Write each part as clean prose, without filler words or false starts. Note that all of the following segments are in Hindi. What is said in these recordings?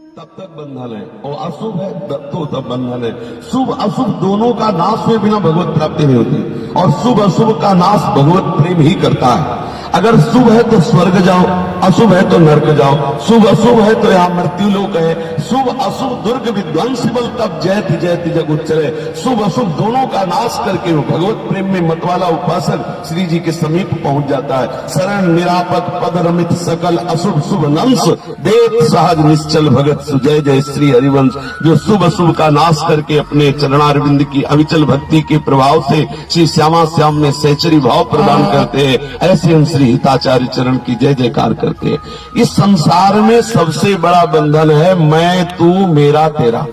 तब तक बंधन है, और अशुभ है तो तब बंधन है। शुभ अशुभ दोनों का नाश हुए बिना भगवत प्राप्ति नहीं होती, और शुभ अशुभ का नाश भगवत प्रेम ही करता है। अगर शुभ है तो स्वर्ग जाओ, अशुभ है तो नरक जाओ। शुभ अशुभ है तो यहाँ मृत्यु लोक है। शुभ अशुभ दुर्ग विध्वंस बल तब जयति जयति जग उच्चरे। शुभ अशुभ दोनों का नाश करके वो भगवत प्रेम में मतवाला उपासक श्री जी के समीप पहुंच जाता है। शरण निरापद पद रमित सकल अशुभ शुभ नंस देत सहज निश्चल भगत सुजय जय श्री हरिवंश। जो शुभ अशुभ का नाश करके अपने चरणारविंद की अविचल भक्ति के प्रभाव से श्री श्यामा श्याम में सहचरी भाव प्रदान करते हैं, ऐसे हम श्री हिताचार्य चरण की जय जयकार करते हैं। इस संसार में सबसे बड़ा बंधन है मैं तू मेरा तेरा।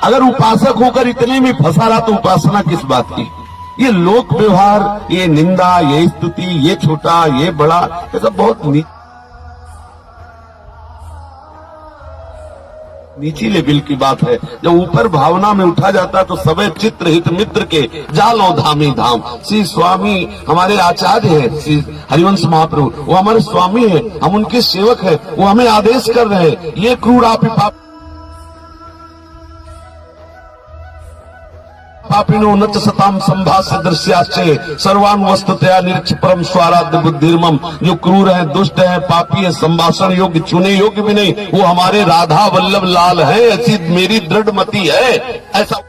अगर उपासक होकर इतने में फंसा रहा तो उपासना किस बात की? ये लोक व्यवहार, ये निंदा, ये स्तुति, ये छोटा, ये बड़ा, ये सब बहुत नीची लेवल की बात है। जब ऊपर भावना में उठा जाता है तो सबे चित्र हित मित्र के जालो धामी धाम। श्री स्वामी हमारे आचार्य हैं, श्री हरिवंश महाप्रभु, वो हमारे स्वामी हैं, हम उनके सेवक हैं, वो हमें आदेश कर रहे हैं, ये क्रूर आप पापिनो नच सताम संभाष्य दृश्याश्चय सर्वान वस्तुतया निरीक्ष परम स्वाराध्य बुद्धिर्मम। जो क्रूर है, दुष्ट है, पापी है, संभाषण योग्य, चुने योग्य भी नहीं, वो हमारे राधा वल्लभ लाल है, ऐसी मेरी दृढ़ मति है। ऐसा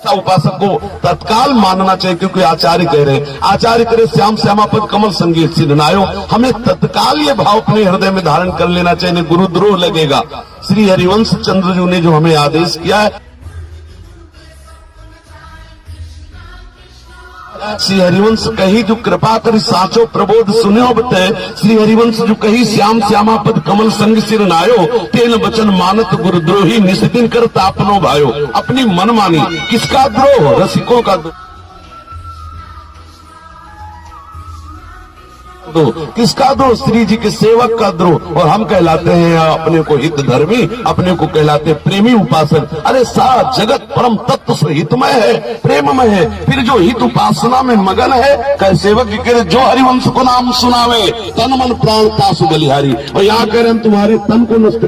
उपासक को तत्काल मानना चाहिए, क्योंकि आचार्य कह रहे हैं, आचार्य करे श्याम श्यामापद कमल संगीत सिद्धनायो। हमें तत्काल ये भाव अपने हृदय में धारण कर लेना चाहिए, गुरुद्रोह लगेगा। श्री हरिवंश चंद्र जी ने जो हमें आदेश किया है, श्री हरिवंश कही जो कृपा करी साचो प्रबोध सुन्यो बते। श्री हरिवंश जो कही श्याम श्यामापद कमल संग सिर नायो तेन वचन मानत गुरुद्रोही निस्दिन कर तापनो भायो। अपनी मनमानी, किसका द्रोह? रसिकों का द्रोह। किसका द्रोह? श्री जी के सेवक का द्रोह। और हम कहलाते हैं अपने को हित धर्मी, अपने को कहलाते हैं प्रेमी उपासक। अरे सारा जगत परम तत्व से हितमय है, प्रेममय है, फिर जो हित उपासना में मगन है, कह सेवक जी कह रहे जो हरिवंश को नाम सुनावे तन मन प्राण तासु बलिहारी। और यहाँ कह रहे हम तुम्हारे तन को नष्ट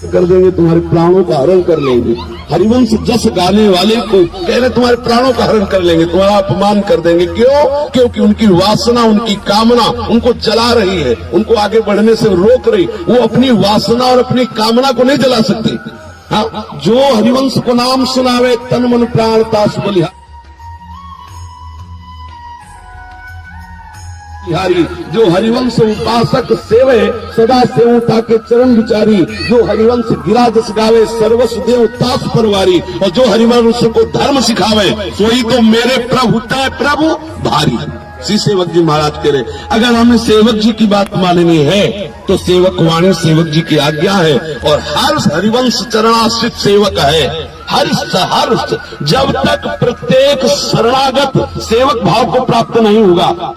कर देंगे, तुम्हारे प्राणों का हरण कर लेंगे। हरिवंश जस गाने वाले को कह रहे तुम्हारे प्राणों का हरण कर लेंगे, तुम्हारा अपमान कर देंगे। क्यों? क्योंकि उनकी वासना, उनकी कामना उनको जला रही है, उनको आगे बढ़ने से रोक रही। वो अपनी वासना और अपनी कामना को नहीं जला सकती। हाँ, जो हरिवंश को नाम सुनावे तन मन प्राण तासु बलिहारी। जो हरिवंश उपासक सेवे सदा सेवता के चरण विचारी। जो हरिवंश गिरा जस गावे सर्वस देव तास परवारी। और जो हरिवंश को धर्म सिखावे सोई तो मेरे प्रभु तय प्रभु भारी। श्री सेवक जी महाराज कह रहे अगर हमें सेवक जी की बात माननी है तो सेवक वाणी सेवक जी की आज्ञा है, और हर हरिवंश चरणाश्रित सेवक है। हर जब तक प्रत्येक शरणागत सेवक भाव को प्राप्त नहीं होगा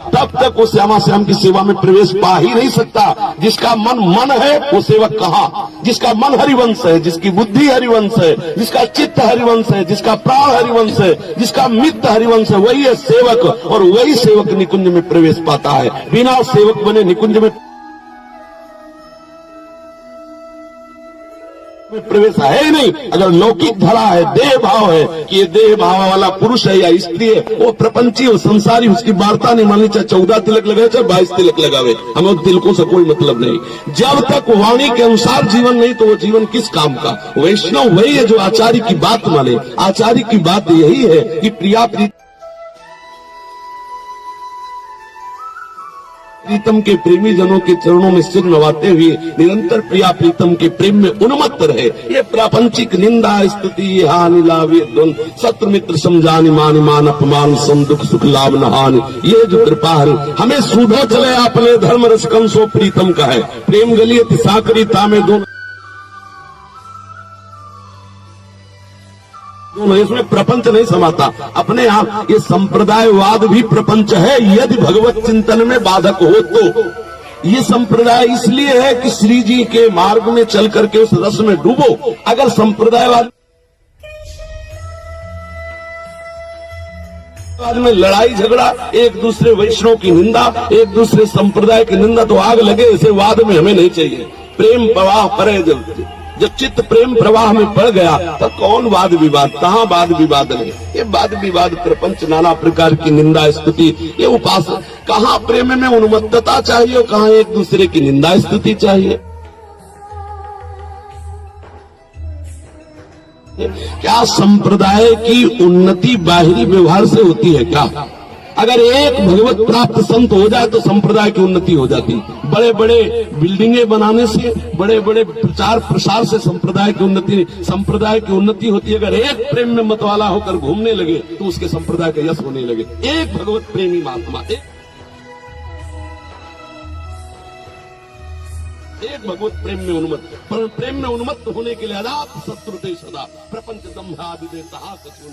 तब तक वो श्यामा श्याम की सेवा में प्रवेश पा ही नहीं सकता। जिसका मन है वो सेवक कहाँ? जिसका मन हरिवंश है, जिसकी बुद्धि हरिवंश है, जिसका चित्त हरिवंश है, जिसका प्राण हरिवंश है, जिसका मित्र हरिवंश है, वही है सेवक। और वही सेवक निकुंज में प्रवेश पाता है। बिना सेवक बने निकुंज में प्रवेश है ही नहीं। अगर लौकिक धरा है, देह भाव है कि ये देह भाव वाला पुरुष है या स्त्री है, वो प्रपंची हो, संसारी, उसकी वार्ता नहीं माननी। चाहे 14 तिलक लगाए चाहे 22 तिलक लगावे, हमें उन तिलकों से कोई मतलब नहीं। जब तक वाणी के अनुसार जीवन नहीं तो वो जीवन किस काम का? वैष्णव वही है जो आचार्य की बात माने। आचार्य की बात यही है कि प्रिया प्रीतम के प्रेमी जनों के चरणों में सिर नवाते हुए निरंतर प्रिया प्रीतम के प्रेम में उन्मत्त रहे। ये प्रापंचिक निंदा स्तुति हानि लाभे द्वंद शत्रु मित्र समझानी मान मान अपमान सम दुख सुख लाभ न हानि। ये जो कृपा है हमें सूधो चले अपने धर्म रसकम सो प्रीतम का है। प्रेम गलियत साकरी तामे दोनों इसमें प्रपंच नहीं समाता। अपने यहाँ ये संप्रदायवाद भी प्रपंच है, यदि भगवत चिंतन में बाधक हो तो। ये संप्रदाय इसलिए है कि श्री जी के मार्ग में चल करके उस रस में डूबो। अगर संप्रदायवाद बाद में लड़ाई झगड़ा, एक दूसरे वैष्णव की निंदा, एक दूसरे संप्रदाय की निंदा, तो आग लगे ऐसे वाद में हमें नहीं चाहिए। प्रेम प्रवाह परे जब चित्त प्रेम प्रवाह में पड़ गया तो कौन वाद विवाद, कहाँ वाद विवाद नहीं। ये वाद विवाद प्रपंच नाना प्रकार की निंदा स्तुति, ये उपास, कहाँ प्रेम में उन्मत्तता चाहिए और कहाँ एक दूसरे की निंदा स्तुति चाहिए। क्या संप्रदाय की उन्नति बाहरी व्यवहार से होती है क्या? अगर एक भगवत प्राप्त संत हो जाए तो संप्रदाय की उन्नति हो जाती। बड़े बड़े बिल्डिंगें बनाने से, बड़े बड़े प्रचार प्रसार से संप्रदाय की उन्नति होती है। अगर एक प्रेम में मतवाला होकर घूमने लगे तो उसके संप्रदाय का यश होने लगे। एक भगवत प्रेमी महात्मा, एक भगवत प्रेम में उन्मत्त, पर प्रेम में उन्मत्त होने के लिए अजात शत्रु ते सदा प्रपंच दम्भादि दे तहा कछु